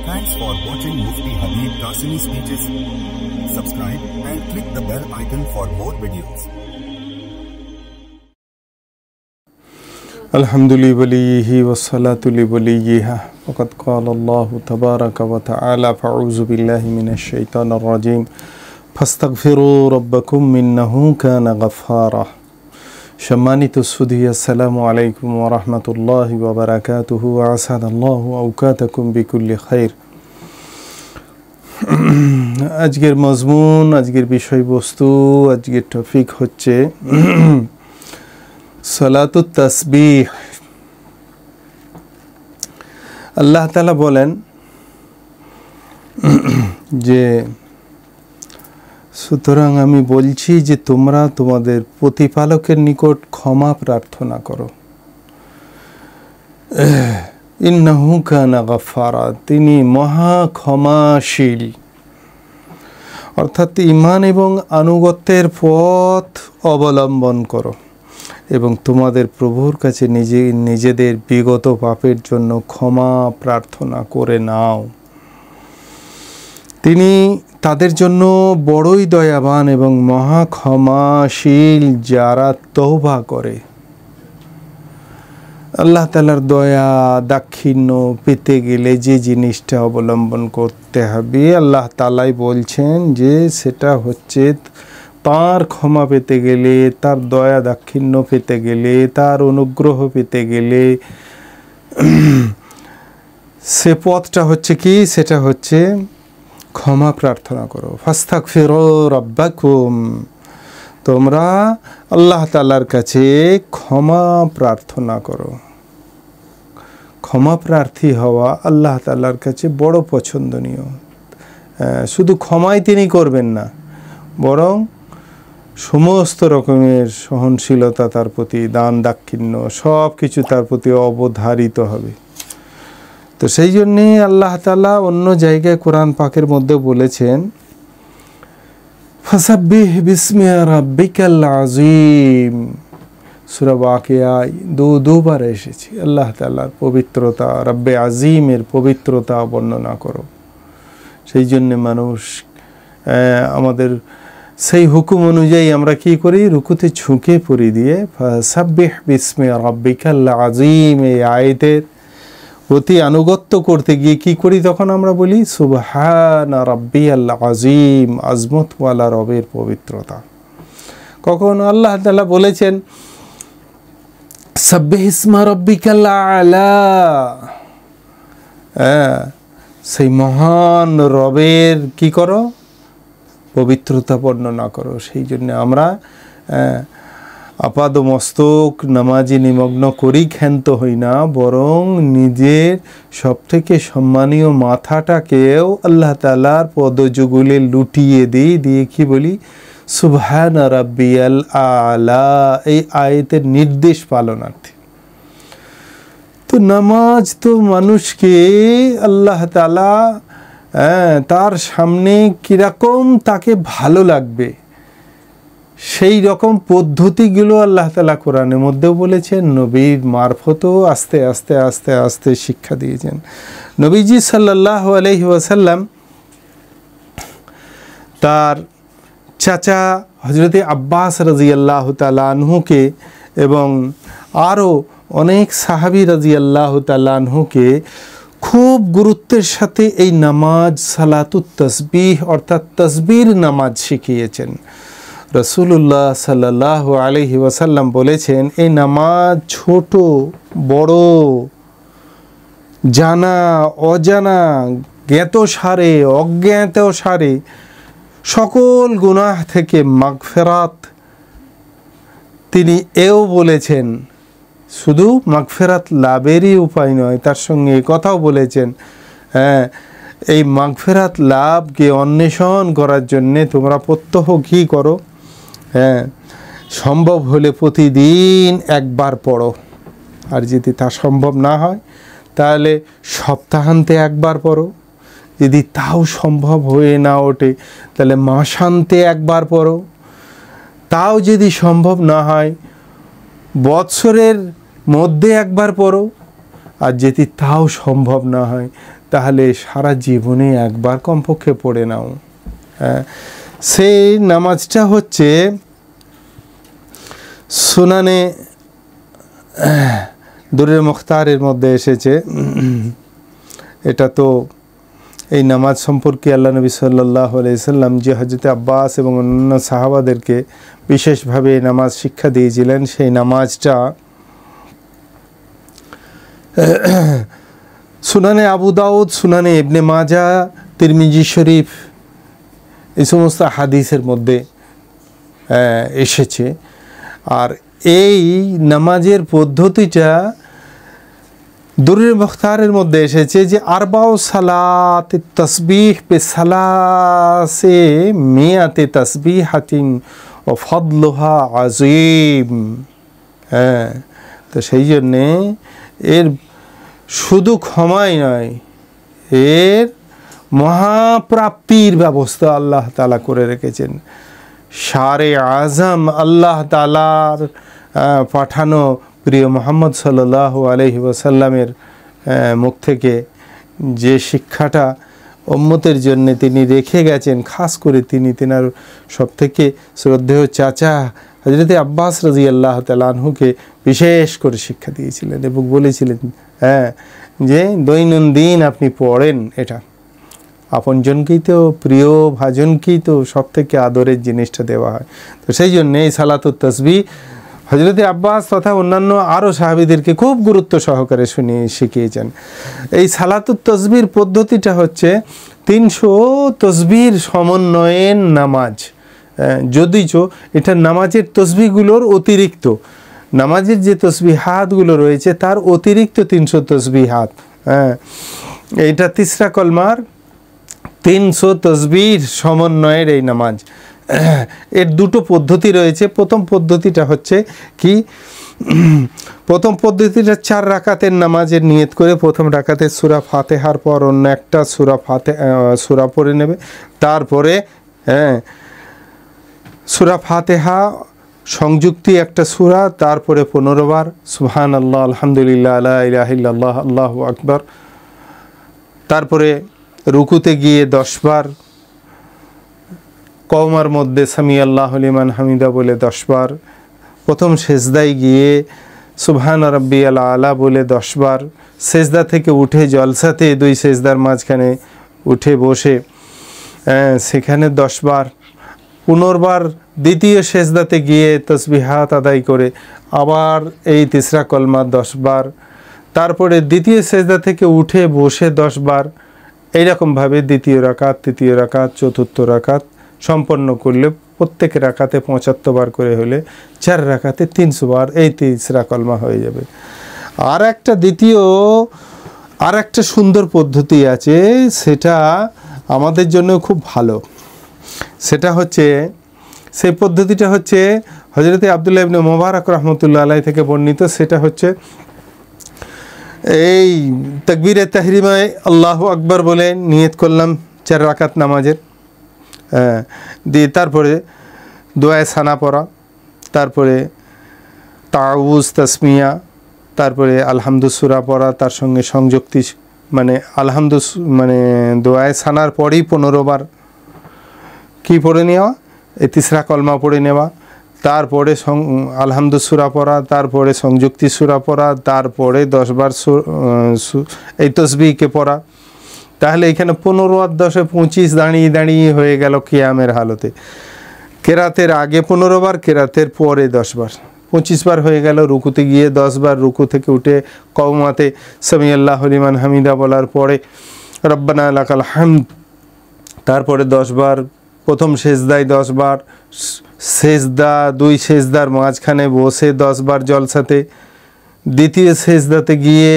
Thanks for watching Mufti Habib Qasimi speeches. Subscribe and click the bell icon for more videos. Alhamdulillah walihi wassalatu li waliyiha waqad qala Allahu tabaraka wa ta'ala fa'uzu billahi minash shaitanir rajim fastaghfiru rabbakum innahu kana ghaffara সম্মানিত সুধী আসসালামু আলাইকুম ওয়া রাহমাতুল্লাহি ওয়া বারাকাতুহু ওয়া আসাদাল্লাহু আওকাতাকুম বিকুল্লি খাইর। আজকের মজমুন, আজকের বিষয়বস্তু, আজকের টপিক হচ্ছে সালাতুত তাসবিহ। আল্লাহ তাআলা বলেন যে সুতরাং আমি বলছি যে তোমরা তোমাদের প্রতিপালকের নিকট ক্ষমা প্রার্থনা করো। ইন্নাহু কানা গাফফারা, তিনি মহা ক্ষমাশীল। অর্থাৎ ঈমান এবং আনুগত্যের পথ অবলম্বন করো এবং তোমাদের প্রভুর কাছে নিজেদের বিগত পাপের জন্য ক্ষমা প্রার্থনা করে নাও। তিনি তাদের জন্য বড়ই দয়াবান এবং মহা ক্ষমাশীল যারা তওবা করে। আল্লাহ তাআলার দয়া দাক্ষিণ্য পেতে গেলে যে জিনিসটা অবলম্বন করতে হবে আল্লাহ তাআলাই বলছেন যে সেটা হচ্ছে তার ক্ষমা পেতে গেলে, তার দয়া দাক্ষিণ্য পেতে গেলে, তার অনুগ্রহ পেতে গেলে সে পথটা হচ্ছে কি? সেটা হচ্ছে ক্ষমা প্রার্থনা করো। ফাস্তাগফিরু রাব্বাকুম, তোমরা আল্লাহ তাআলার কাছে ক্ষমা প্রার্থনা করো। ক্ষমা প্রার্থী হওয়া আল্লাহ তাআলার কাছে বড় পছন্দনীয়। শুধু ক্ষমাই তিনি করবেন না, বরং সমস্ত রকমের সহনশীলতা তার প্রতি, দান দাক্ষিণ্য সব কিছু তার প্রতি অবধারিত হবে। তো সেই জন্যে আল্লাহ তাআলা অন্য জায়গায় কোরআন পাকের মধ্যে বলেছেন ফাসাব্বিহ বিসমি রাব্বিকাল আযীম। সূরা ওয়াকিয়ায় দুবার এসেছে আল্লাহ তাআলার পবিত্রতা, রব্বে আযীমের পবিত্রতা বর্ণনা করো। সেই জন্যে মানুষ আমাদের সেই হুকুম অনুযায়ী আমরা কি করি? রুকুতে ঝুঁকে পড়ি দিয়ে ফাসাব্বিহ বিসমি রাব্বিকাল আযীম এই আয়াতের প্রতি আনুগত্য করতে গিয়ে কি করি? তখন আমরা বলি সুবহানা রাব্বিয়াল আযীম, আজমতওয়ালা রবের পবিত্রতা। কখন আল্লাহ তাআলা বলেছেন সাব্বিহ ইসমা রাব্বিকাল আ'লা, সেই মহান রবের কি করো? পবিত্রতা বর্ণনা করো। সেই জন্য আমরা আপাদ মস্তক নামাজে নিমগ্ন করি, ক্ষান্ত হই না, বরং নিজের সবথেকে সম্মানীয় মাথাটাকেও আল্লাহ তাআলার পদযুগলে লুটিয়ে দিই, দিয়ে কি বলি? সুবহানা রাব্বিয়াল আ'লা, এই আয়াতের নির্দেশ পালনার্থে। তো নামাজ তো মানুষকে আল্লাহ তাআলা তার সামনে কিরকম তাকে ভালো লাগবে সেই রকম পদ্ধতিগুলো আল্লাহ তাআলা কোরআনের মধ্যেও বলেছেন, নবীর মারফতও আস্তে আস্তে আস্তে আস্তে শিক্ষা দিয়েছেন। নবীজি সাল্লাল্লাহু আলাইহি ওয়াসাল্লাম তার চাচা হযরতে আব্বাস রাদিয়াল্লাহু তাআলা আনহুকে এবং আরও অনেক সাহাবী রাদিয়াল্লাহু তাআলা আনহুকে খুব গুরুত্বের সাথে এই নামাজ সালাতুত তাসবিহ অর্থাৎ তাসবির নামাজ শিখিয়েছেন। রাসূলুল্লাহ সাল্লাল্লাহু আলাইহি ওয়াসাল্লাম বলেছেন এই নামাজ ছোট বড়, জানা অজানা, জ্ঞাত সারে অজ্ঞাত সারে সকল গুনাহ থেকে মাগফিরাত তিনি এও বলেছেন। শুধু মাগফিরাত লাভেরই উপায় নয়, তার সঙ্গে কথাও বলেছেন এই মাগফিরাত লাভকে অন্বেষণ করার জন্যে তোমরা প্রত্যহ কী করো? সম্ভব হলে প্রতিদিন একবার পড়ো, আর যদি তা সম্ভব না হয় তাহলে সপ্তাহান্তে একবার পড়ো, যদি তাও সম্ভব হয়ে না ওঠে তাহলে মাসান্তে একবার পড়ো, তাও যদি সম্ভব না হয় বৎসরের মধ্যে একবার পড়ো, আর যদি তাও সম্ভব না হয় তাহলে সারা জীবনে একবার কমপক্ষে পড়ে নাও। সেই নামাজটা হচ্ছে সুনানে দুরের মুখতারের মধ্যে এসেছে। এটা তো এই নামাজ সম্পর্কে আল্লাহ নবী সাল্লাল্লাহু আলাইহি সাল্লাম যে হযরত আব্বাস এবং অন্যান্য সাহাবাদেরকে বিশেষভাবে নামাজ শিক্ষা দিয়েছিলেন, সেই নামাজটা সুনানে আবু দাউদ, সুনানে ইবনে মাজাহ, তিরমিজি শরীফ এই সমস্ত হাদিসের মধ্যে এসেছে। আর এই নামাজের পদ্ধতিটা দুরের মুখতারের মধ্যে এসেছে যে আরবাউ সালাত তসবিহ বে সালাসে মিয়াতে তসবিহাতিন ও ফদলুহা আযীম। তো সেই জন্যে এর শুধু ক্ষমাই নয়, এর মহাপ্রাপ্তির ব্যবস্থা আল্লাহ তাআলা করে রেখেছেন। শারে আজম আল্লাহ তাআলার পাঠানো প্রিয় মুহাম্মদ সাল্লাল্লাহু আলাইহি ওয়াসাল্লামের মুখ থেকে যে শিক্ষাটা উম্মতের জন্য তিনি রেখে গেছেন, খাস করে তিনি তেনার সবথেকে শ্রদ্ধেয় চাচা হযরত আব্বাস রাদিয়াল্লাহু তাআলা আনহুকে বিশেষ করে শিক্ষা দিয়েছিলেন এবং বলেছিলেন যে দৈনন্দিন আপনি পড়েন, এটা আপনজনকেই তো, প্রিয় ভাজনকেই তো সব থেকে আদরের জিনিসটা দেওয়া হয়। তো সেই জন্যে এই সালাতুত তাসবিহ হযরত আব্বাস তথা অন্যান্য আরও সাহাবীদেরকে খুব গুরুত্ব সহকারে শিখিয়েছেন। এই সালাতুত তাসবিহর পদ্ধতিটা হচ্ছে 300 তসবিহর সমন্বয়ের নামাজ। যদিচ এটা নামাজের তসবিহগুলোর অতিরিক্ত, নামাজের যে তসবিহাতগুলো রয়েছে তার অতিরিক্ত 300 তসবিহাত। এইটা তিসরা কলমার 300 তসবিহর সমন্বয়ের এই নামাজ। এর দুটো পদ্ধতি রয়েছে। প্রথম পদ্ধতিটা হচ্ছে কি, প্রথম পদ্ধতিটা 4 রাকাতের নামাজের নিয়ত করে প্রথম রাকাতে সূরা ফাতিহার পর অন্য একটা সূরা পড়ে নেবে। তারপরে সূরা ফাতিহা সংযুক্তি একটা সূরা, তারপরে 15 বার সুবহানাল্লাহ, আলহামদুলিল্লাহ, লা ইলাহা ইল্লাল্লাহ, আল্লাহু আকবার। তারপরে রুকুতে গিয়ে 10 বার, কওমার মধ্যে সামি আল্লাহু লিমান হামিদা বলে 10 বার, প্রথম সেজদায় গিয়ে সুবহান রাব্বিয়াল আলা বলে 10 বার, সেজদা থেকে উঠে জলসাতে 2 সেজদার মাঝখানে উঠে বসে সেখানে 10 বার, পুনর্বার দ্বিতীয় সেজদাতে গিয়ে তসবিহাত আদায় করে আবার এই তিসরা কলমা 10 বার, তারপরে দ্বিতীয় সেজদা থেকে উঠে বসে 10 বার। এইরকমভাবে দ্বিতীয় রাকাত, তৃতীয় রাকাত, চতুর্থ রাকাত সম্পন্ন করলে প্রত্যেক রাকাতে 75 বার করে হলে 4 রাকাতে 300 বার এই তিসরা কলমা হয়ে যাবে। আর একটা সুন্দর পদ্ধতি আছে, সেটা আমাদের জন্য খুব ভালো। সেটা হচ্ছে, সেই পদ্ধতিটা হচ্ছে হযরত আব্দুল্লাহ ইবনে মুবারক রাহমাতুল্লাহ আলাইহি থেকে বর্ণিত। সেটা হচ্ছে এই তাকবীরে তাহরিমায় আল্লাহু আকবার বলে নিয়ত করলাম 4 রাকাত নামাজের, দিয়ে তারপরে দোয়ায়ে সানা পড়া, তারপরে তাউজ তাসমিয়া, তারপরে আলহামদু সূরা পড়া, তার সঙ্গে সংযুক্তি মানে দোয়ায়ে সানার পরেই 15 বার কি পড়ে নেওয়া, এই তিসরা কলমা পড়ে নেওয়া, তারপরে আলহামদু সূরা পড়া, তারপরে সংযুক্তি সূরা পড়া, তারপরে 10 বার এই তসবিহকে পড়া। তাহলে এখানে 15 আর 10 25 দাঁড়িয়ে হয়ে গেল কিয়ামের হালতে। কেরাতের আগে 15 বার, কেরাতের পরে 10 বার, 25 বার হয়ে গেল। রুকুতে গিয়ে 10 বার, রুকু থেকে উঠে কওমাতে সামি আল্লাহু লিমান হামিদা বলার পরে রব্বানা লাকাল হামদ, তারপরে 10 বার, প্রথম সেজদায় 10 বার, সেজদা 2 সেজদার মাঝখানে বসে 10 বার জলসাতে, দ্বিতীয় সেজদাতে গিয়ে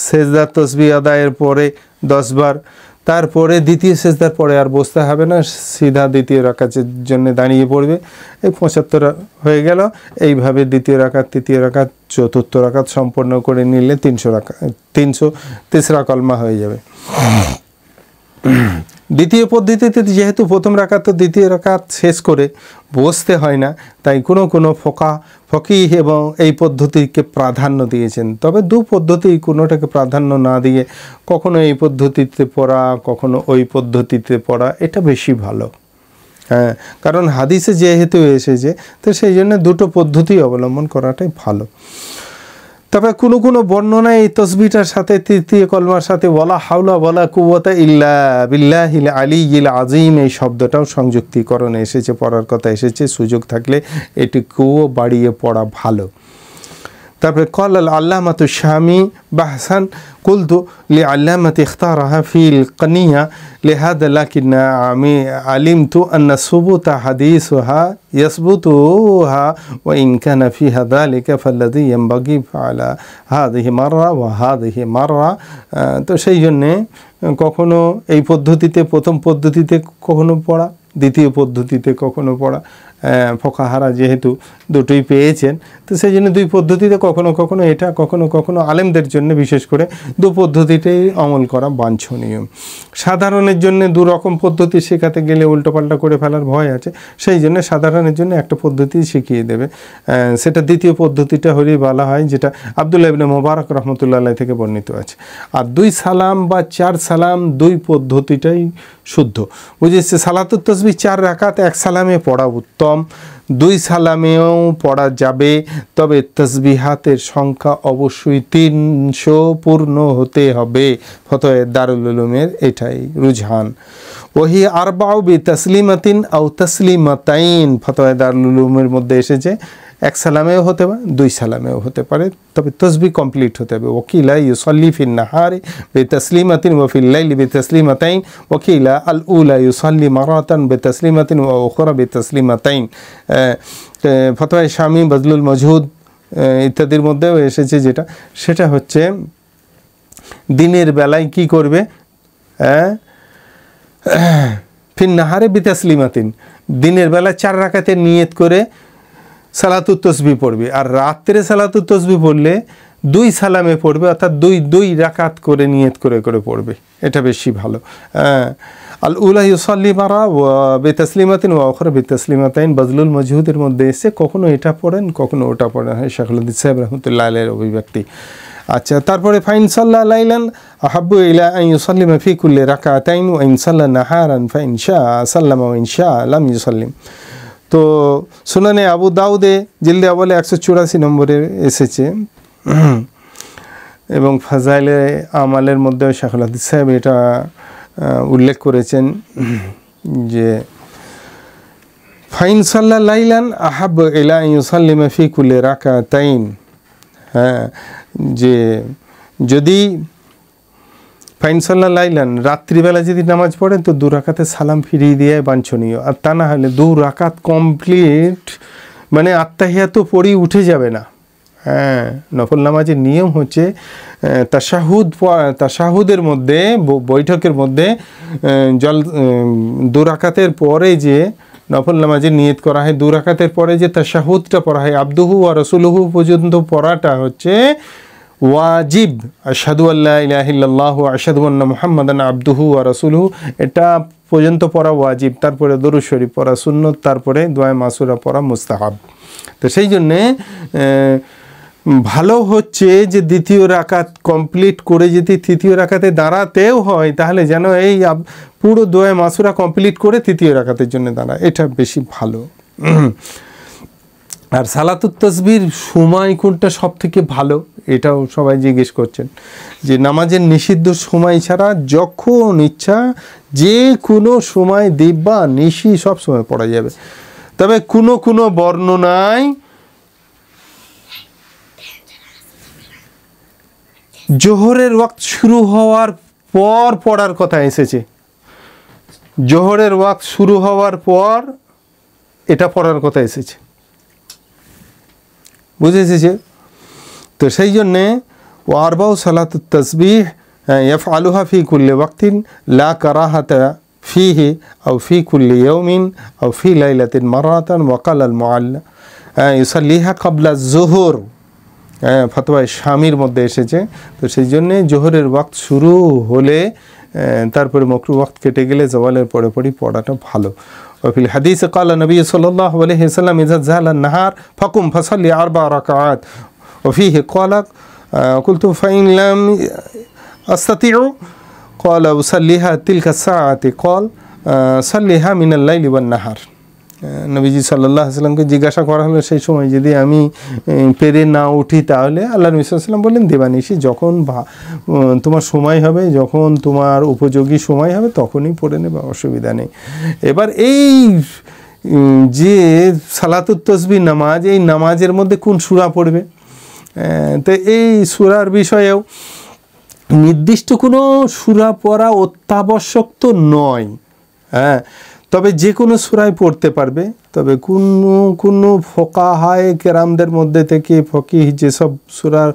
সেজদার তসবিহ আদায়ের পরে 10 বার, তারপরে দ্বিতীয় সেজদার পরে আর বসতে হবে না, সিধা দ্বিতীয় রাকাতের জন্য দাঁড়িয়ে পড়বে। এই 75 হয়ে গেল। এইভাবে দ্বিতীয় রাকাত, তৃতীয় রাকাত, চতুর্থ রাকাত সম্পন্ন করে নিলে 300 তিসরা কলমা হয়ে যাবে। দ্বিতীয় পদ্ধতিতে যেহেতু প্রথম রাকাত তো দ্বিতীয় রাকাত শেষ করে বসতে হয় না, তাই কোনো ফকিহ এবং এই পদ্ধতিকে প্রাধান্য দিয়েছেন। তবে দু পদ্ধতি কোনোটাকে প্রাধান্য না দিয়ে কখনো এই পদ্ধতিতে পড়া কখনো ওই পদ্ধতিতে পড়া এটা বেশি ভালো। হ্যাঁ, কারণ হাদিসে যেহেতু এসেছে তো সেই জন্য দুটো পদ্ধতি অবলম্বন করাটাই ভালো। তবে কোনো বর্ণনায় এই তসবিটার সাথে তৃতীয় কলমার সাথে ওয়ালা হাওলা ওয়ালা কুওয়াতা ইল্লা বিল্লাহিল আলিয়্যিল আযীম এই শব্দটাও সংযুক্তিকরণ এসেছে, পড়ার কথা এসেছে। সুযোগ থাকলে এটুকুও বাড়িয়ে পড়া ভালো। তারপরে কল আল আল্লামাতু শামি বাহসান কুলতু লি আল্লামাতি ইখতারাহা ফিল কানিয়া লিহাদা লাকিন্না আমি আলিমতু আন্না সুবুতা হাদিসুহা ইয়াসবুতুহা ওয়া ইন কানা ফিহা যালিকা ফাল্লাযী ইয়ানবাগি ফাআলা হাযিহি মাররা ওয়া হাযিহি মাররা। তো সেই জন্যে কখনো এই পদ্ধতিতে প্রথম পদ্ধতিতে কখনো পড়া, দ্বিতীয় পদ্ধতিতে কখনো পড়া। ফোকাহারা যেহেতু দুটোই পেয়েছেন তো সেই জন্য দুই পদ্ধতিতে কখনো এটা কখনো আলেমদের জন্য বিশেষ করে দু পদ্ধতিতেই আমল করা বাঞ্ছনীয়। সাধারণের জন্য দু রকম পদ্ধতি শেখাতে গেলে উল্টোপাল্টা করে ফেলার ভয় আছে, সেই জন্য সাধারণের জন্য একটা পদ্ধতি শিখিয়ে দেবে। সেটা দ্বিতীয় পদ্ধতিটা হলেই বলা হয়, যেটা আব্দুল্লাহ ইবনে মুবারক রাহমাতুল্লাহ আলাইহি থেকে বর্ণিত আছে। আর 2 সালাম বা 4 সালাম দুই পদ্ধতিটাই শুদ্ধ। বুঝেছে, সালাতুত তাসবিহ 4 রাকাত 1 সালামে পড়া উত্তম, 2 সালামেও পড়া যাবে, তবে তাসবিহাতের সংখ্যা অবশ্যই 300 পূর্ণ হতে হবে। ফতোয়া দারুল উলুমের এটাই রুঝান। ওহি আরবাউ বি তাসলিমাতিন আও তাসলিমাতাইন, ফতোয়া দারুল উলুমের মধ্যে এসেছে 1 সালামেও হতে পারে 2 সালামেও হতে পারে, তবে তাসবিহ কমপ্লিট হতে হবে। ওকিলা ইউসাল্লি ফিন নাহারি বি তাসলিমাতিন ওয়া ফিল লাইলি বি তাসলিমাতাইন ওকিলা আল উলা ইউসাল্লি মারাতান বি তাসলিমাতিন ওয়া উখরা বি তাসলিমাতাইন। ফতোয়া শামি বজলুল মজহুদ ইত্যাদির মধ্যেও এসেছে যেটা, সেটা হচ্ছে দিনের বেলায় কি করবে, ফিন নাহারে বি তাসলিমাতিন, দিনের বেলা 4 রাকাতের নিয়ত করে সালাতুত তাসবিহ পড়বে, আর রাত্রে সালাতুত তাসবিহ পড়লে 2 সালামে পড়বে, অর্থাৎ দুই রাকাত করে নিয়ত করে পড়বে, এটা বেশি ভালো। আল উলা ইউসাল্লি মারা বে তাসলিমাতিন ওয়া উখরা বে তাসলিমাতাইন বজলুল মজহুদের মধ্যে এসে কখনো এটা পড়েন কখনো ওটা পড়েন, শাইখুল হাদিস সাহেব রাহমাতুল্লাহ আলাইহির অভিব্যক্তি। আচ্ছা, তারপরে ফাইন সাল্লা লাইলান আহাব্বু ইলা আন ইউসাল্লিমা ফি কুল্লি রাকাতাইন ওয়া ইন সাল্লা নাহারান ফাইন শাআ সাল্লামা ওয়া ইন শাআ লাম ইউসাল্লিম। তো সুনানে আবু দাউদে জিলদে আওয়ালে 184 নম্বরে এসেছে, এবং ফাজাইলে আমালের মধ্যে শাইখুল হাদিস সাহেব এটা উল্লেখ করেছেন যে ফাইন সাল্লা লাইলান আহাব্বু ইলা আন ইউসাল্লিমা ফি কুল্লি রাকাতাইন। হ্যাঁ, যে যদি ফাইন সাল্লা লাইলান রাত্রিবেলা যদি নামাজ পড়েন তো 2 রাকাতে সালাম ফিরিয়ে দেওয়াই বাঞ্ছনীয়, আর তা না হলে 2 রাকাত কমপ্লিট মানে আত্তাহিয়াত পড়ি উঠে যাবে না। হ্যাঁ, নফল নামাজের নিয়ম হচ্ছে তাশাহুদের মধ্যে বৈঠকের মধ্যে 2 রাকাতের পরে যে নফল নামাজের নিয়ত করা হয়, 2 রাকাতের পরে যে তাশাহুদটা পড়া হয় আবদুহু ওয়া রাসূলুহু পর্যন্ত পড়াটা হচ্ছে ওয়াজিব। আশহাদু আল্লা ইলাহা ইল্লাল্লাহু ওয়া আশহাদু আন্না মুহাম্মাদান আবদুহু ওয়া রাসূলুহু, এটা পর্যন্ত পড়া ওয়াজিব, তারপরে দরুদ শরীফ পড়া সুন্নত, তারপরে দোয়া মাসুরা পড়া মুস্তাহাব। তো সেই জন্যে ভালো হচ্ছে যে দ্বিতীয় রাকাত কমপ্লিট করে যদি তৃতীয় রাকাতে দাঁড়াতেও হয় তাহলে যেন এই পুরো দোয়া মাসুরা কমপ্লিট করে তৃতীয় রাকাতের জন্য দাঁড়ায়, এটা বেশি ভালো। আর সালাতুত তাসবিহর সময় কোনটা সব থেকে ভালো, এটাও সবাই জিজ্ঞেস করছেন যে নামাজের নিষিদ্ধ সময় ছাড়া যখন ইচ্ছা যে কোনো সময় দিবা নিশি সব সময় পড়া যাবে। তবে কোনো বর্ণনায় জোহরের ওয়াক্ত শুরু হওয়ার পর পড়ার কথা এসেছে, জোহরের ওয়াক্ত শুরু হওয়ার পর এটা পড়ার কথা এসেছে, বুঝে এসেছে। তো সেই জন্যে ওয়ারবাউ সালাতুত তাসবিহ ইয়াফআলুহা ফি কুল্লি ওয়াক্তিন লা কারাহাতা ফিহি আও ফি কুল্লি ইয়াউমিন আও ফি লাইলাতিন মারাতান ওয়া ক্বালা আল মুআল্লা ইউসাল্লিহা ক্বাবলা যুহুর। ফতোয়া শামির মধ্যে এসেছে। তো সেই জন্যে জোহরের ওয়াক্ত শুরু হলে তারপরে মাকরুহ ওয়াক্ত কেটে গেলে জওয়ালের পরে পরই পড়াটা ভালো। وفي الحديث قال النبي صلى الله عليه وسلم إذا زال النهار فقم فصلي 4 ركعات وفيه قال قلت فإن لم أستطيع قال أصليها تلك الساعة قال صليها من الليل والنهار। নবীজি সাল্লাল্লাহু আলাইহি ওয়াসাল্লামকে জিজ্ঞাসা করা হলো সেই সময় যদি আমি পেরে না উঠি তাহলে আল্লাহ নবী সাল্লাল্লাহু আলাইহি ওয়াসাল্লাম বললেন দিবানিশি যখন তোমার সময় হবে, যখন তোমার উপযোগী সময় হবে তখনই পড়ে নেবে, অসুবিধা নেই। এবার এই যে সালাতুত তাসবিহ নামাজ, এই নামাজের মধ্যে কোন সূরা পড়বে, তো এই সূরার বিষয়েও নির্দিষ্ট কোনো সূরা পড়া অত্যাবশ্যক তো নয়, হ্যাঁ, তবে যে কোনো সূরায় পড়তে পারবে। তবে কোনো ফোকাহায়ে কেরামদের মধ্যে থেকে ফকিহ যেসব সূরার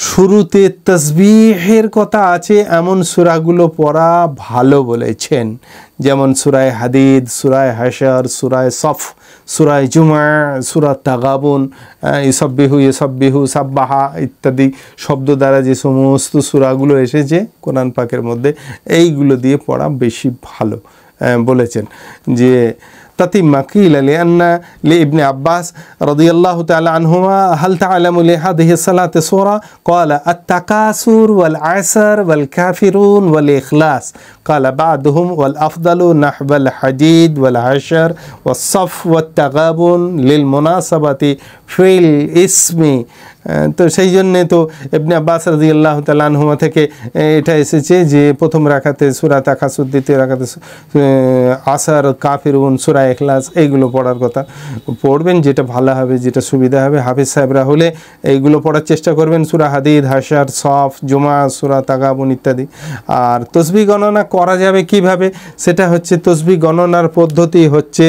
শুরুতে তাসবিহের কথা আছে এমন সূরাগুলো পড়া ভালো বলেছেন, যেমন সূরায়ে হাদিদ, সূরায়ে হাশর, সূরায়ে সফ, সূরায়ে জুমআ, সূরা তাগাবুন, ইউসাব্বিহু, সাব্বাহা ইত্যাদি শব্দ দ্বারা যে সমস্ত সূরাগুলো এসেছে কোরআন পাকের মধ্যে এইগুলো দিয়ে পড়া বেশি ভালো বলেছেন। যে তাতিম্মা কিলা লিআন্না লিইবনে আব্বাস রাদিয়াল্লাহু তাআলা আনহুমা হাল তা'লামু লিহাদিহি সালাতি সূরা ক্বালা আত-তাকাসুর ওয়াল আসর ওয়াল কাফিরুন ওয়াল ইখলাস ক্বালা বা'দুহুম ওয়াল আফদালু নাহবাল হাদিদ ওয়াল হাশর ওয়াস সাফ ওয়াত তাগাবুন লিল মুনাসাবাতি ফিল ইসমি। তো সেই জন্যে তো ইবনে আব্বাস রাদিয়াল্লাহু তাআলা আনহুমা থেকে এটা এসেছে যে প্রথম রাকাতে সূরা তাকাসুর, দ্বিতীয় রাকাতে আসর, কাফিরুন, সূরা ইখলাস এইগুলো পড়ার কথা। পড়বেন যেটা ভালো হবে, যেটা সুবিধা হবে। হাফিজ সাহেবরা হলে এইগুলো পড়ার চেষ্টা করবেন, সূরা হাদিদ, হাশর, সফ, জুমা, সূরা তাগাবুন ইত্যাদি। আর তাসবিহ গণনা করা যাবে কিভাবে, সেটা হচ্ছে তাসবিহ গণনার পদ্ধতি হচ্ছে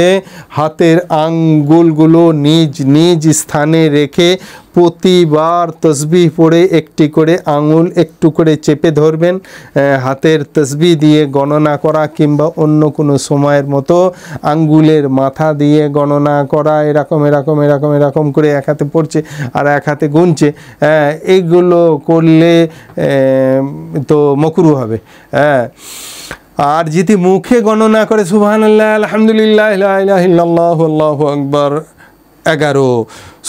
হাতের আঙ্গুলগুলো নিজ নিজ স্থানে রেখে প্রতিবার তসবিহ পড়ে একটি করে আঙুল একটু করে চেপে ধরবেন। হাতের তসবিহ দিয়ে গণনা করা কিংবা অন্য কোনো সময়ের মতো আঙ্গুলের মাথা দিয়ে গণনা করা, এরকম করে এক হাতে পড়ছে আর এক হাতে গুনছে, এইগুলো করলে তো মাকরুহ হবে। আর যদি মুখে গণনা করে সুবহানাল্লাহ, আলহামদুলিল্লাহ, লা ইলাহা ইল্লাল্লাহু আল্লাহু আকবার 11,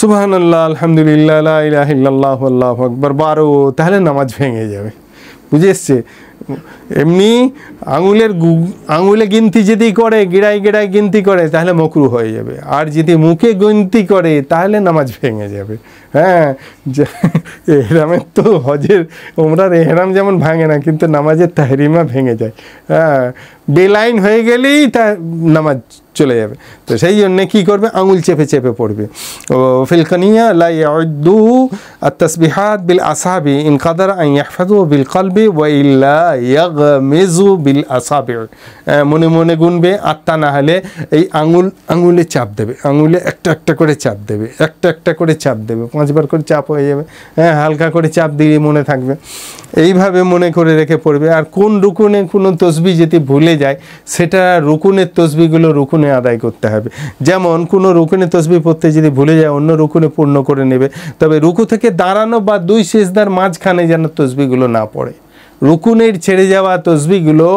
সুবহানাল্লাহ, আলহামদুলিল্লাহ, লা ইলাহা ইল্লাল্লাহু আল্লাহু আকবার 12, তাহলে নামাজ ভেঙে যাবে। বুঝে এসছে? এমনি আঙুলে গিনতি যদি করে, গিড়ায় গিনতি করে তাহলে মাকরুহ হয়ে যাবে। আর যদি মুখে গিনতি করে তাহলে নামাজ ভেঙে যাবে। হ্যাঁ, এহরামের তো হজের ওমরার এহরাম যেমন ভাঙে না, কিন্তু নামাজের তাহরিমা ভেঙে যায়। হ্যাঁ, বেলাইন হয়ে গেলেই তা নামাজ চলে যাবে। তো সেই জন্যে কী করবে, আঙুল চেপে চেপে পড়বে। ও ফিলকানিয়া লা ইয়াউদ্দু আত-তাসবিহাত বিল আসাবি ইন কাদার আন ইয়াহফাযু বিল কলবি ওয়া ইল্লা ইয়াগমিজু বিল আসাবি। মনে মনে গুনবে, আত্মা না হলে এই আঙুলে চাপ দেবে, আঙুলে একটা করে চাপ দেবে, একটা করে চাপ দেবে, 5 বার করে চাপ হয়ে যাবে। হ্যাঁ, হালকা করে চাপ দিয়ে মনে থাকবে, এইভাবে মনে করে রেখে পড়বে। আর কোন রুকুনে কোনো তসবিহ যদি ভুলে যায়, সেটা রুকুনের তসবিহগুলো রুকুনে আদায় করতে হবে। যেমন কোনো রুকুনে তসবিহ পড়তে যদি ভুলে যায়, অন্য রুকুনে পূর্ণ করে নেবে। তবে রুকু থেকে দাঁড়ানো বা 2 সিজদার মাঝখানে যেন তসবিহগুলো না পড়ে। রুকুনের ছেড়ে যাওয়া তসবিহগুলো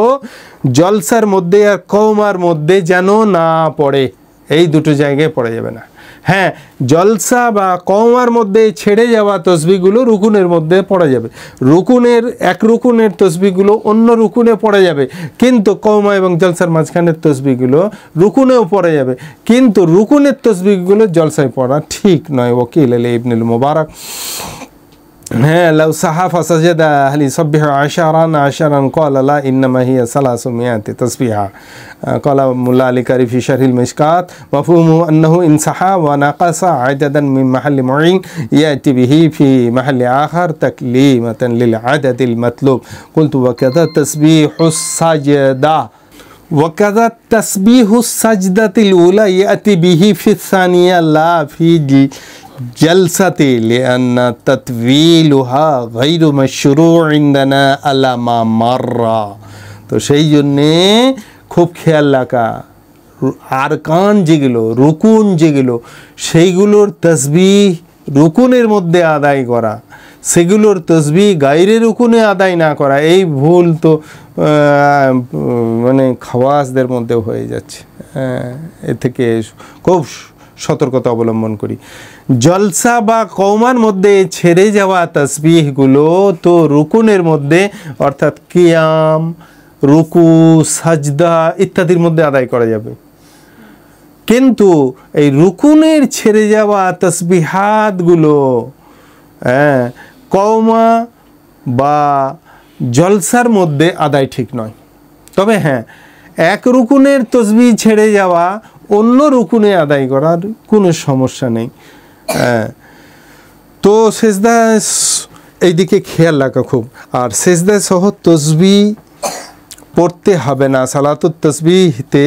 জলসার মধ্যে আর কওমার মধ্যে যেন না পড়ে, এই দুটো জায়গায় পড়ে যাবে না। হ্যাঁ, জলসা বা কওমার মধ্যে ছেড়ে যাওয়া তসবিহগুলো রুকুনের মধ্যে পড়ে যাবে। এক রুকুনের তসবিহগুলো অন্য রুকুনে পড়ে যাবে, কিন্তু কওমা এবং জলসার মাঝখানের তসবিহগুলো রুকুনেও পড়ে যাবে, কিন্তু রুকুনের তসবিহগুলো জলসায় পড়া ঠিক নয়। ওয়াকিল আলী ইবনুল মুবারক হ্যাঁ লাউ সাহা ফাসাজাদা হাল ইসাব্বিহু আশারান ক্বালা লা ইন্নামা হিয়া 300 তাসবিহা। ক্বালা মুল্লা আলী কারি ফি শারহিল মিশকাত মাফহুমু আন্নাহু ইন সাহা ওয়া নাকাসা আদাদান মিন মাহাল্লি মুঈন ইয়াতি বিহি ফি মাহাল্লি আখার তাকলিমাতান লিল আদাদিল মাতলুব। কুলতু ওয়া কাযা তাসবিহুস সাজদা وكذا تسبيح السجدة الأولى يأتي به في الثانية لا في جلسة لأن تطويلها غير مشروع عندنا على ما مر। তো সেই জন্যে খুব খেয়াল রাখা, আরকান যেগুলো, রুকুন যেগুলো, সেইগুলোর তসবিহ রুকুনের মধ্যে আদায় করা, সেগুলোর তসবিহ গায়রে রুকুনে আদায় না করা, এই ভুল তো মানে খাওয়াসদের মধ্যেও হয়ে যাচ্ছে। এ থেকে খুব সতর্কতা অবলম্বন করি। জলসা বা কওমার মধ্যে ছেড়ে যাওয়া তসবিহগুলো তো রুকুনের মধ্যে অর্থাৎ কিয়াম, রুকু, সাজদা ইত্যাদির মধ্যে আদায় করা যাবে, কিন্তু এই রুকুনের ছেড়ে যাওয়া তসবিহাতগুলো কওমা বা জলসার মধ্যে আদায় ঠিক নয়। তবে হ্যাঁ, এক রুকুনের তসবিহ ছেড়ে যাওয়া অন্য রুকুনে আদায় করার কোনো সমস্যা নেই। তো সেজদা এই দিকে খেয়াল রাখা খুব। আর সেজদা সহ তসবিহ পড়তে হবে না। সালাতুত তসবিহতে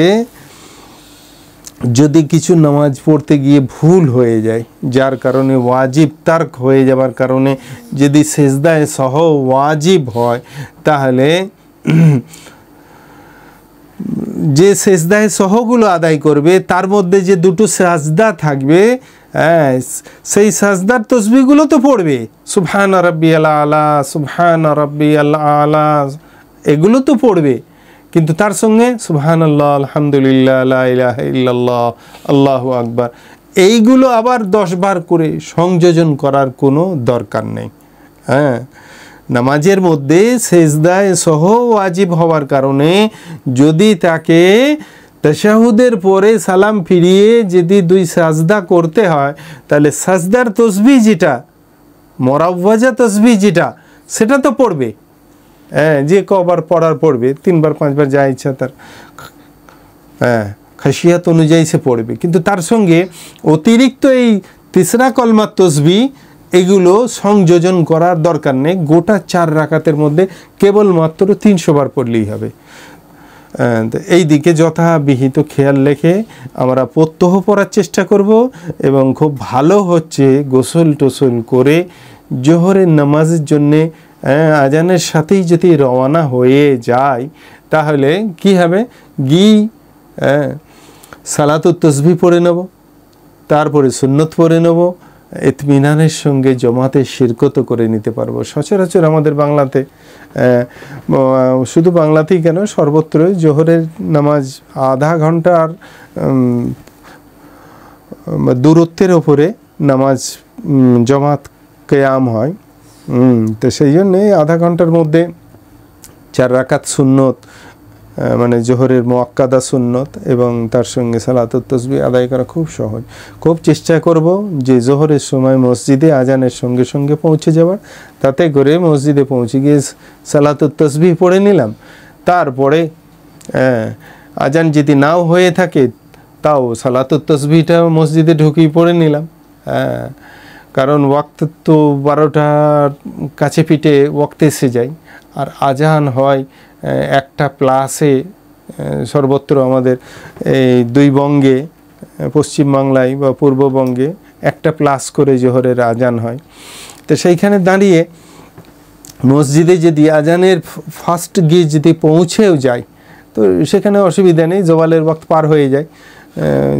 যদি কিছু নামাজ পড়তে গিয়ে ভুল হয়ে যায়, যার কারণে ওয়াজিব তার্ক হয়ে যাবার কারণে যদি সেজদায় সহ ওয়াজিব হয়, তাহলে যে সেজদায় সহগুলো আদায় করবে তার মধ্যে যে দুটো সাজদা থাকবে, সেই সাজদার তসবিহগুলো তো পড়বে, সুবহান রাব্বিয়াল আলা, সুবহান রাব্বিয়াল আলা, এগুলো তো পড়বে, কিন্তু তার সঙ্গে সুবহানাল্লাহ, আলহামদুলিল্লাহ, লা ইলাহা ইল্লাল্লাহ, আল্লাহু আকবার, এইগুলো আবার 10 বার করে সংযোজন করার কোনো দরকার নেই। নামাজের মধ্যে সেজদায় সহ ওয়াজিব হওয়ার কারণে যদি তাকে তাশাহুদের পরে সালাম ফিরিয়ে যদি 2 সাজদা করতে হয়, তাহলে সাজদার তসবিহ যেটা মুরাওয়াজা তসবিহ যেটা, সেটা তো পড়বে। যে কবার পড়ার পড়বে, 3 বার 5 বার যা ইচ্ছা তার খাসিয়াত অনুযায়ী সে পড়বে, কিন্তু তার সঙ্গে অতিরিক্ত এই তিসরা কলমার তসবিহ এগুলো সংযোজন করার দরকার নেই। গোটা 4 রাকাতের মধ্যে কেবলমাত্র 300 বার পড়লেই হবে। এই দিকে যথাবিহিত খেয়াল রেখে আমরা প্রত্যহ পড়ার চেষ্টা করব, এবং খুব ভালো হচ্ছে গোসল টোসল করে জোহরের নামাজের জন্যে আজানের সাথেই যদি রওনা হয়ে যায়, তাহলে কি হবে, সালাতুত তসবিহ পড়ে নেব, তারপরে সুন্নত পড়ে নেব, ইতমিনানের সঙ্গে জমাতে শিরকত করে নিতে পারবো। সচরাচর আমাদের বাংলাতে, শুধু বাংলাতেই কেন, সর্বত্র জোহরের নামাজ আধা ঘন্টার দূরত্বের ওপরে নামাজ জমাত কেয়াম হয়। তো সেই জন্যে আধা ঘন্টার মধ্যে 4 রাকাত সুন্নত, মানে জোহরের মুআক্কাদা সুন্নত এবং তার সঙ্গে সালাতুত তসবিহ আদায় করা খুব সহজ। খুব চেষ্টা করব যে জোহরের সময় মসজিদে আজানের সঙ্গে সঙ্গে পৌঁছে যাওয়ার, তাতে করে মসজিদে পৌঁছে গিয়ে সালাতুত তসবিহ পড়ে নিলাম, তারপরে আজান যদি নাও হয়ে থাকে তাও সালাতুত তসবিহটা মসজিদে ঢুকিয়ে পড়ে নিলাম। কারণ ওয়াক্ত তো 12টার কাছে পিঠে ওয়াক্ত এসে যায়, আর আজান হয় 1টা প্লাসে সর্বত্র আমাদের এই 2 বঙ্গে, পশ্চিমবাংলায় বা পূর্ববঙ্গে 1টা প্লাস করে জোহরের আজান হয়। তো সেইখানে দাঁড়িয়ে মসজিদে যদি আজানের ফার্স্ট গিয়ে যদি পৌঁছেও যায়, তো সেখানে অসুবিধা নেই, জওয়ালের ওয়াক্ত পার হয়ে যায়,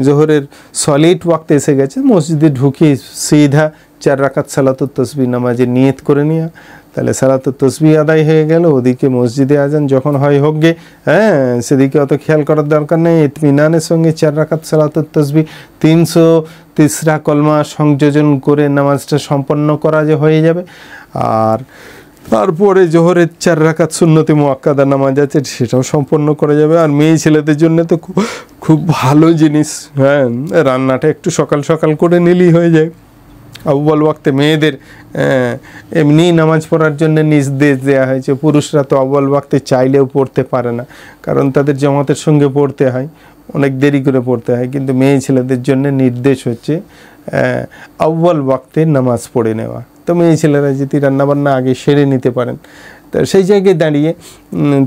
জোহরের সলিড ওয়াক্ত এসে গেছে, মসজিদে ঢুকিয়ে সিধা 4 রাকাত সালাতুত তসবিহ নামাজে নিয়ত করে নিয়া, তাহলে সালাতুত তসবিহ আদায় হয়ে গেল। ওদিকে মসজিদে আজান যখন হয় হোক গে, সেদিকে অত খেয়াল করার দরকার নেই। ইতমিনানের সঙ্গে 4 রাকাত সালাতুত তসবিহ 303 কলমা সংযোজন করে নামাজটা সম্পন্ন করা যে হয়ে যাবে। আর তারপরে জোহরের 4 রাকাত সুন্নতে মুআক্কাদা নামাজ আছে, সেটাও সম্পন্ন করা যাবে। আর মেয়ে ছেলেদের জন্য তো খুব ভালো জিনিস, রান্নাটা একটু সকাল সকাল করে নিলেই হয়ে যায়। আউয়াল ওয়াক্তে মেয়েদের এমনি নামাজ পড়ার জন্য নির্দেশ দেওয়া হয়েছে। পুরুষরা তো আউয়াল ওয়াক্তে চাইলেও পড়তে পারে না, কারণ তাদের জামাতের সঙ্গে পড়তে হয়, অনেক দেরি করে পড়তে হয়, কিন্তু মেয়ে ছেলেদের জন্য নির্দেশ হচ্ছে আউয়াল ওয়াক্তে নামাজ পড়ে নেওয়া। তো মেয়ে ছেলেরা যদি রান্নাবান্না আগে সেরে নিতে পারেন, তো সেই জায়গায় দাঁড়িয়ে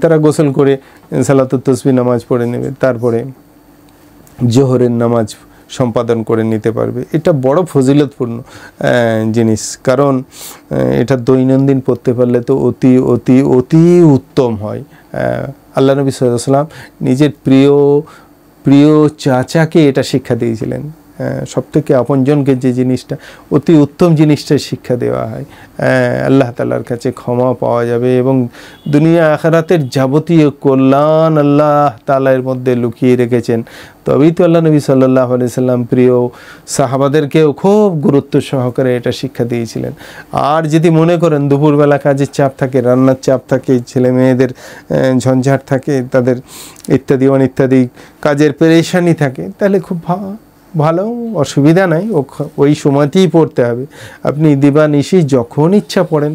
তারা গোসল করে সালাতুত তসবিহ নামাজ পড়ে নেবে, তারপরে জোহরের নামাজ সম্পাদন করে নিতে পারবে। এটা বড় ফজিলতপূর্ণ জিনিস, কারণ এটা দৈনন্দিন পড়তে পারলে তো অতি অতি অতি উত্তম হয়। আল্লাহ নবী সাল্লাল্লাহু আলাইহি ওয়াসাল্লাম নিজের প্রিয় চাচাকে এটা শিক্ষা দিয়েছিলেন। সবথেকে আপনজনকে যে জিনিসটা অতি উত্তম জিনিসটা শিক্ষা দেওয়া হয়, আল্লাহ তাআলার কাছে ক্ষমা পাওয়া যাবে এবং দুনিয়া আখিরাতের যাবতীয় কল্যাণ আল্লাহ তাআলা এর মধ্যে লুকিয়ে রেখেছেন। তবেই তো আল্লাহ নবী সাল্লাল্লাহু আলাইহি সাল্লাম প্রিয় সাহাবাদেরকেও খুব গুরুত্ব সহকারে এটা শিক্ষা দিয়েছিলেন। আর যদি মনে করেন দুপুরবেলা কাজের চাপ থাকে, রান্নার চাপ থাকে, ছেলে মেয়েদের ঝঞ্ঝাট থাকে, তাদের ইত্যাদি অনিত্যাদি কাজের পেরেশানি থাকে, তাহলে খুব ভালো, অসুবিধা নাই, ওই সময়তেই পড়তে হবে। আপনি দিবানিশি যখন ইচ্ছা পড়েন।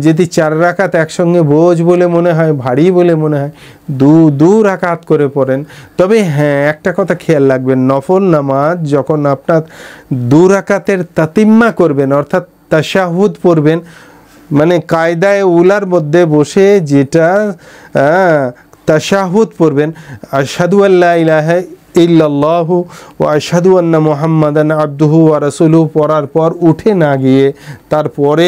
যদি 4 রাকাত একসঙ্গে বোঝ বলে মনে হয়, ভারী বলে মনে হয়, দু রাকাত করে পড়েন। তবে হ্যাঁ, একটা কথা খেয়াল রাখবেন, নফল নামাজ যখন আপনার 2 রাকাতের তাতিম্মা করবেন, অর্থাৎ তাশাহুদ পড়বেন, মানে কায়দায় উলার মধ্যে বসে যেটা তাশাহুদ পড়বেন, আশহাদু আল্লা ইলাহা ইল্লাল্লাহু ওয়া আশহাদু আন্না মুহাম্মাদান আবদুহু ওয়া রাসূলুহু পড়ার পর উঠে না গিয়ে তারপরে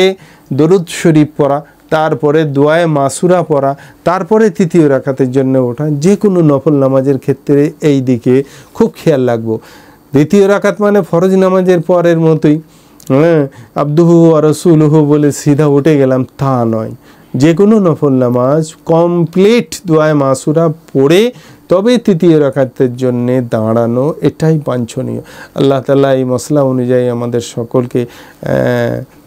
দরুদ শরীফ পড়া, তারপরে দোয়ায়ে মাসুরা পড়া, তারপরে 3য় রাকাতের জন্য ওঠা, যে কোনো নফল নামাজের ক্ষেত্রে এই দিকে খুব খেয়াল রাখবো। 2য় রাকাত মানে ফরজ নামাজের পরের মতোই আবদুহু ওয়া রাসূলুহু বলে সিধা উঠে গেলাম, তা নয়। যে কোনো নফল নামাজ কমপ্লিট দোয়ায়ে মাসুরা পড়ে তবে 3য় রাকাতের জন্য দাঁড়ানো, এটাই বাঞ্ছনীয়। আল্লাহ তাআলা এই মসলা অনুযায়ী আমাদের সকলকে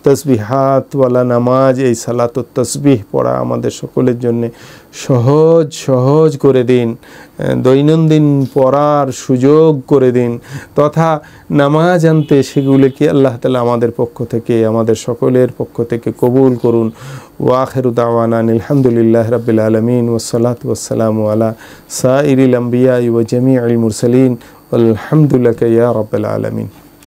তসবিহাতওয়ালা নামাজ, এই সালাতুত তসবিহ পড়া আমাদের সকলের জন্য সহজ করে দিন, দৈনন্দিন পড়ার সুযোগ করে দিন, তথা নামাজ আনতে সেগুলিকে আল্লাহ তাআলা আমাদের পক্ষ থেকে, আমাদের সকলের পক্ষ থেকে কবুল করুন। ওয়া আখিরু দাওয়ানা আলহামদুলিল্লাহি রাব্বিল আলামিন ওয়াসসালাতু ওয়াসসালামু আলা সাইরিল আমবিয়া ওয়া জামিউল মুরসালিন আলহামদুলিল্লাহি ইয়া রাব্বিল আলামিন।